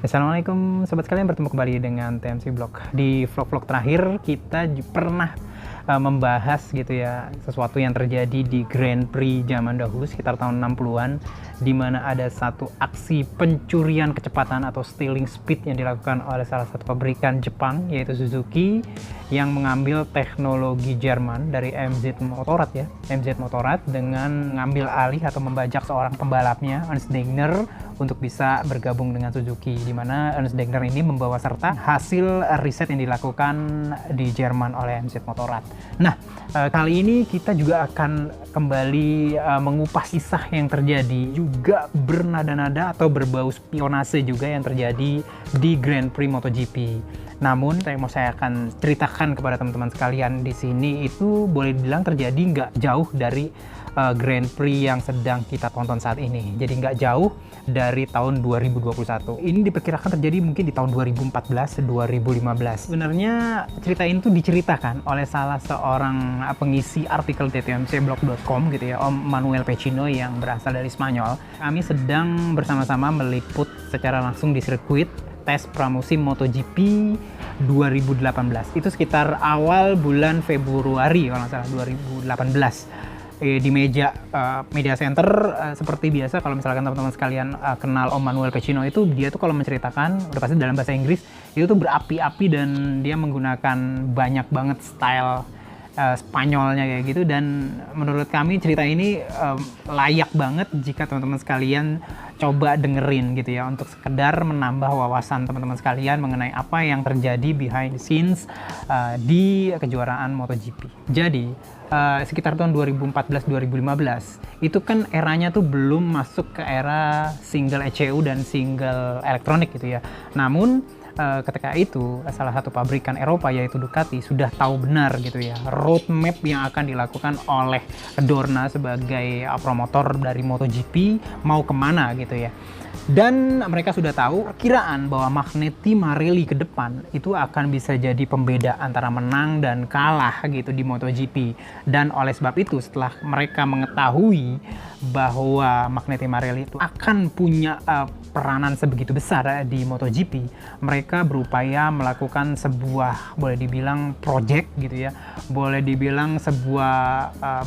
Assalamualaikum sobat sekalian, bertemu kembali dengan TMC Vlog. Di vlog-vlog terakhir kita pernah membahas gitu ya sesuatu yang terjadi di Grand Prix zaman dahulu sekitar tahun 60-an, di mana ada satu aksi pencurian kecepatan atau stealing speed yang dilakukan oleh salah satu pabrikan Jepang yaitu Suzuki, yang mengambil teknologi Jerman dari MZ Motorrad ya, MZ Motorrad, dengan mengambil alih atau membajak seorang pembalapnya, Ernst Degner, untuk bisa bergabung dengan Suzuki, di mana Ernst Degner ini membawa serta hasil riset yang dilakukan di Jerman oleh MZ Motorrad. Nah, kali ini kita juga akan kembali mengupas kisah yang terjadi, juga bernada-nada atau berbau spionase juga yang terjadi di Grand Prix MotoGP. Namun, yang mau saya akan ceritakan kepada teman-teman sekalian di sini itu boleh dibilang terjadi nggak jauh dari Grand Prix yang sedang kita tonton saat ini. Jadi nggak jauh dari tahun 2021. Ini diperkirakan terjadi mungkin di tahun 2014-2015. Sebenarnya cerita ini tuh diceritakan oleh salah seorang pengisi artikel di tmcblog.com gitu ya, Om Manuel Pecino, yang berasal dari Spanyol. Kami sedang bersama-sama meliput secara langsung di sirkuit tes pramusim MotoGP 2018. Itu sekitar awal bulan Februari kalau nggak salah, 2018. Di meja media center, seperti biasa kalau misalkan teman-teman sekalian kenal Om Manuel Pecino, itu dia tuh kalau menceritakan udah pasti dalam bahasa Inggris, itu tuh berapi-api dan dia menggunakan banyak banget style Spanyolnya kayak gitu. Dan menurut kami cerita ini layak banget jika teman-teman sekalian coba dengerin gitu ya, untuk sekedar menambah wawasan teman-teman sekalian mengenai apa yang terjadi behind the scenes di kejuaraan MotoGP. Jadi sekitar tahun 2014-2015 itu kan eranya tuh belum masuk ke era single ECU dan single elektronik gitu ya. Namun ketika itu salah satu pabrikan Eropa yaitu Ducati sudah tahu benar gitu ya roadmap yang akan dilakukan oleh Dorna sebagai promotor dari MotoGP mau kemana gitu ya. Dan mereka sudah tahu perkiraan bahwa Magneti Marelli ke depan itu akan bisa jadi pembeda antara menang dan kalah gitu di MotoGP. Dan oleh sebab itu, setelah mereka mengetahui bahwa Magneti Marelli itu akan punya peranan sebegitu besar di MotoGP, mereka berupaya melakukan sebuah, boleh dibilang project gitu ya, boleh dibilang sebuah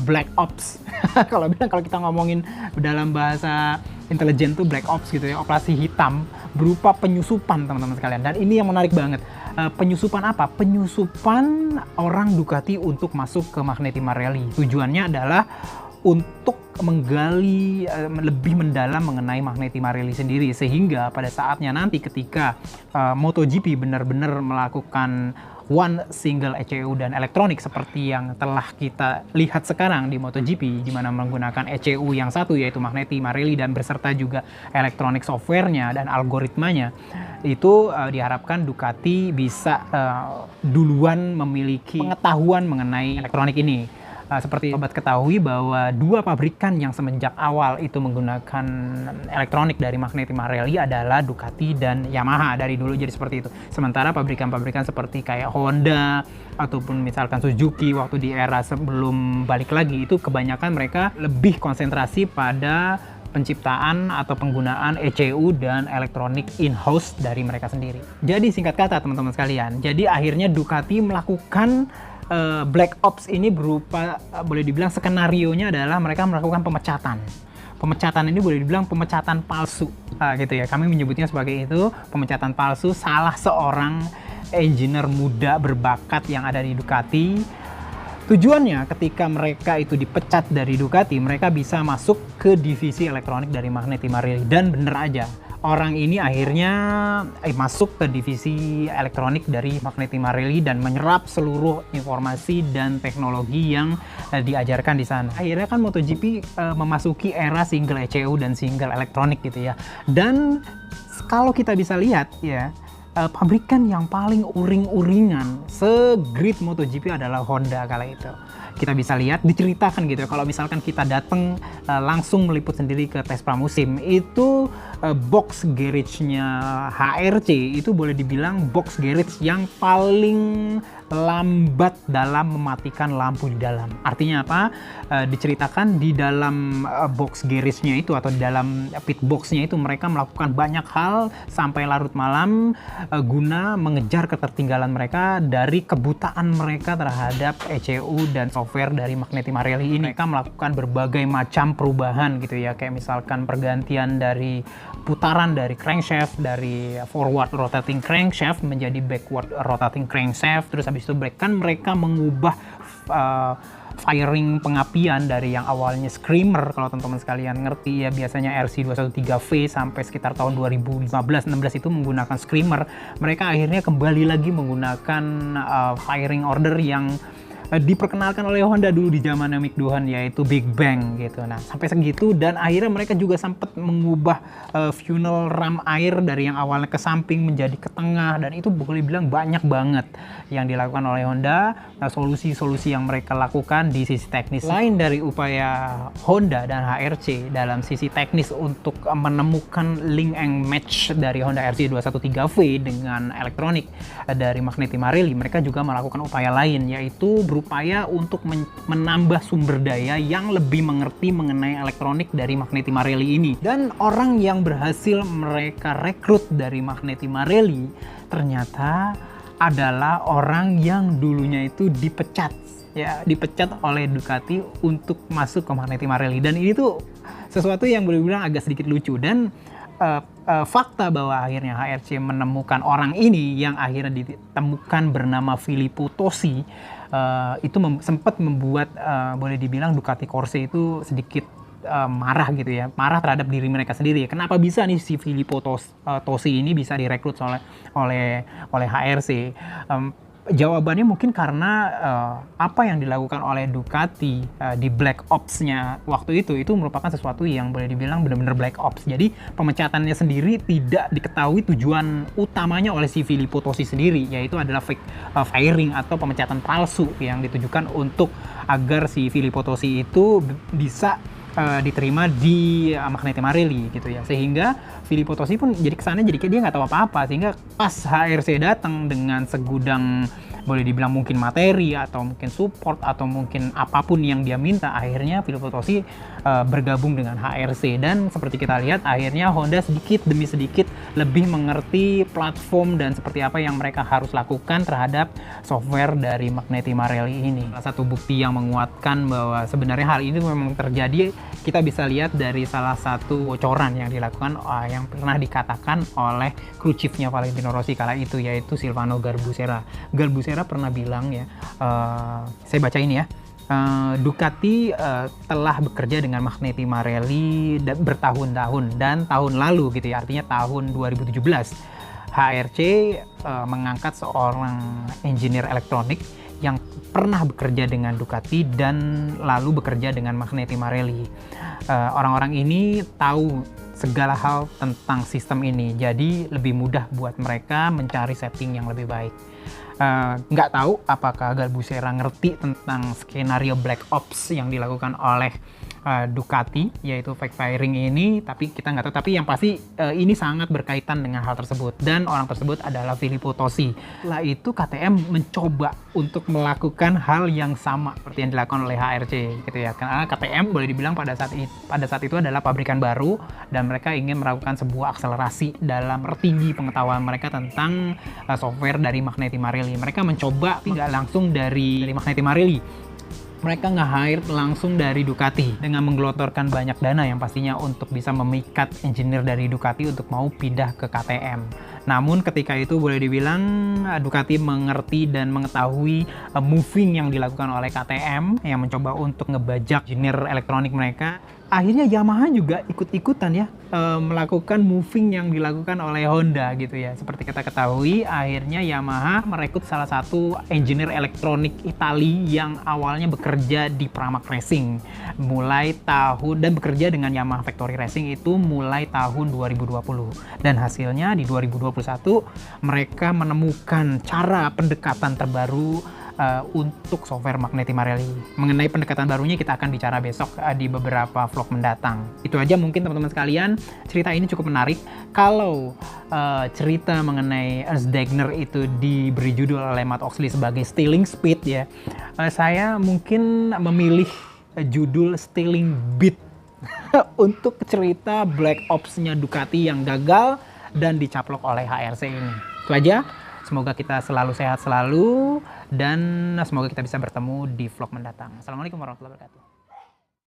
black ops. Kalau kita ngomongin dalam bahasa intelijen tuh black ops gitu ya, operasi hitam berupa penyusupan teman-teman sekalian. Dan ini yang menarik banget. Penyusupan apa? Penyusupan orang Ducati untuk masuk ke Magneti Marelli. Tujuannya adalah untuk menggali lebih mendalam mengenai Magneti Marelli sendiri, sehingga pada saatnya nanti ketika MotoGP benar-benar melakukan one single ECU dan elektronik seperti yang telah kita lihat sekarang di MotoGP, di mana menggunakan ECU yang satu yaitu Magneti Marelli dan berserta juga elektronik softwarenya dan algoritmanya, itu diharapkan Ducati bisa duluan memiliki pengetahuan mengenai elektronik ini. Seperti sobat ketahui bahwa dua pabrikan yang semenjak awal itu menggunakan elektronik dari Magneti Marelli adalah Ducati dan Yamaha dari dulu, jadi seperti itu. Sementara pabrikan-pabrikan seperti kayak Honda ataupun misalkan Suzuki waktu di era sebelum balik lagi, itu kebanyakan mereka lebih konsentrasi pada penciptaan atau penggunaan ECU dan elektronik in-house dari mereka sendiri. Jadi singkat kata teman-teman sekalian, jadi akhirnya Ducati melakukan black ops ini berupa, boleh dibilang skenarionya adalah mereka melakukan pemecatan. Pemecatan ini boleh dibilang pemecatan palsu gitu ya. Kami menyebutnya sebagai itu, pemecatan palsu salah seorang engineer muda berbakat yang ada di Ducati. Tujuannya ketika mereka itu dipecat dari Ducati, mereka bisa masuk ke divisi elektronik dari Magneti Marelli. Dan bener aja, orang ini akhirnya masuk ke divisi elektronik dari Magneti Marelli dan menyerap seluruh informasi dan teknologi yang diajarkan di sana. Akhirnya kan MotoGP memasuki era single ECU dan single elektronik gitu ya. Dan kalau kita bisa lihat ya, pabrikan yang paling uring-uringan se-grid MotoGP adalah Honda kala itu. Kita bisa lihat, diceritakan gitu ya, kalau misalkan kita datang langsung meliput sendiri ke tes pramusim. Itu box garage-nya HRC itu boleh dibilang box garage yang paling lambat dalam mematikan lampu di dalam. Artinya apa? Diceritakan di dalam box garage-nya itu atau di dalam pit box-nya itu mereka melakukan banyak hal sampai larut malam guna mengejar ketertinggalan mereka dari kebutaan mereka terhadap ECU dan software dari Magneti Marelli ini. Mereka melakukan berbagai macam perubahan gitu ya, kayak misalkan pergantian dari putaran dari crankshaft dari forward rotating crankshaft menjadi backward rotating crankshaft. Terus habis itu mereka mengubah firing pengapian dari yang awalnya screamer, kalau teman-teman sekalian ngerti ya, biasanya RC213V sampai sekitar tahun 2015-16 itu menggunakan screamer. Mereka akhirnya kembali lagi menggunakan firing order yang diperkenalkan oleh Honda dulu di zaman Mick Doohan, yaitu Big Bang gitu. Nah, sampai segitu, dan akhirnya mereka juga sempat mengubah funnel ram air dari yang awalnya ke samping menjadi ke tengah, dan itu boleh bilang banyak banget yang dilakukan oleh Honda. Nah, solusi-solusi yang mereka lakukan di sisi teknis. Lain dari upaya Honda dan HRC dalam sisi teknis untuk menemukan link and match dari Honda RC213V dengan elektronik dari Magneti Marelli, mereka juga melakukan upaya lain, yaitu berupaya untuk menambah sumber daya yang lebih mengerti mengenai elektronik dari Magneti Marelli ini. Dan orang yang berhasil mereka rekrut dari Magneti Marelli ternyata adalah orang yang dulunya itu dipecat oleh Ducati untuk masuk ke Magneti Marelli. Dan ini tuh sesuatu yang boleh bilang agak sedikit lucu, dan fakta bahwa akhirnya HRC menemukan orang ini yang akhirnya ditemukan bernama Filippo Tosi, itu sempat membuat boleh dibilang Ducati Corse itu sedikit marah gitu ya, marah terhadap diri mereka sendiri. Kenapa bisa nih si Filippo Tosi ini bisa direkrut oleh HRC? Jawabannya mungkin karena apa yang dilakukan oleh Ducati di Black Ops-nya waktu itu merupakan sesuatu yang boleh dibilang benar-benar Black Ops. Jadi pemecatannya sendiri tidak diketahui tujuan utamanya oleh si Filippo Tosi sendiri, yaitu adalah fake firing atau pemecatan palsu yang ditujukan untuk agar si Filippo Tosi itu bisa diterima di Magneti Marelli gitu ya, sehingga Filippo Tosi pun jadi kesannya jadi kayak dia nggak tahu apa-apa, sehingga pas HRC datang dengan segudang boleh dibilang mungkin materi atau mungkin support atau mungkin apapun yang dia minta, akhirnya Filippo Tosi bergabung dengan HRC. Dan seperti kita lihat akhirnya Honda sedikit demi sedikit lebih mengerti platform dan seperti apa yang mereka harus lakukan terhadap software dari Magneti Marelli ini. Salah satu bukti yang menguatkan bahwa sebenarnya hal ini memang terjadi kita bisa lihat dari salah satu bocoran yang dilakukan yang pernah dikatakan oleh kru chiefnya Valentino Rossi kala itu, yaitu Silvano Garbusera. Garbusera pernah bilang ya, saya baca ini ya, Ducati telah bekerja dengan Magneti Marelli bertahun-tahun, dan tahun lalu gitu ya, artinya tahun 2017 HRC mengangkat seorang engineer elektronik yang pernah bekerja dengan Ducati dan lalu bekerja dengan Magneti Marelli. Orang-orang ini tahu segala hal tentang sistem ini, jadi lebih mudah buat mereka mencari setting yang lebih baik. Nggak tahu apakah Garbusera ngerti tentang skenario Black Ops yang dilakukan oleh Ducati, yaitu fake firing ini, tapi kita nggak tahu. Tapi yang pasti ini sangat berkaitan dengan hal tersebut, dan orang tersebut adalah Filippo Tosi. Setelah itu KTM mencoba untuk melakukan hal yang sama seperti yang dilakukan oleh HRC gitu ya, karena KTM boleh dibilang pada saat itu adalah pabrikan baru, dan mereka ingin melakukan sebuah akselerasi dalam tertinggi pengetahuan mereka tentang software dari Magneti Marelli. Mereka mencoba tidak langsung dari Magneti Marelli, mereka nge-hire langsung dari Ducati dengan menggelontorkan banyak dana yang pastinya untuk bisa memikat engineer dari Ducati untuk mau pindah ke KTM. Namun ketika itu boleh dibilang Ducati mengerti dan mengetahui moving yang dilakukan oleh KTM yang mencoba untuk ngebajak engineer elektronik mereka. Akhirnya Yamaha juga ikut-ikutan ya melakukan moving yang dilakukan oleh Honda gitu ya. Seperti kita ketahui, akhirnya Yamaha merekrut salah satu engineer elektronik Itali yang awalnya bekerja di Pramac Racing dan bekerja dengan Yamaha Factory Racing itu mulai tahun 2020. Dan hasilnya di 2021 mereka menemukan cara pendekatan terbaru untuk software Magneti Marelli. Mengenai pendekatan barunya kita akan bicara besok di beberapa vlog mendatang. Itu aja mungkin teman-teman sekalian, cerita ini cukup menarik. Kalau cerita mengenai Ernst Degner itu diberi judul oleh Matt Oxley sebagai Stealing Speed ya, saya mungkin memilih judul Stealing Beat untuk cerita Black Ops-nya Ducati yang gagal dan dicaplok oleh HRC ini. Itu aja. Semoga kita selalu sehat selalu dan semoga kita bisa bertemu di vlog mendatang. Assalamualaikum warahmatullahi wabarakatuh.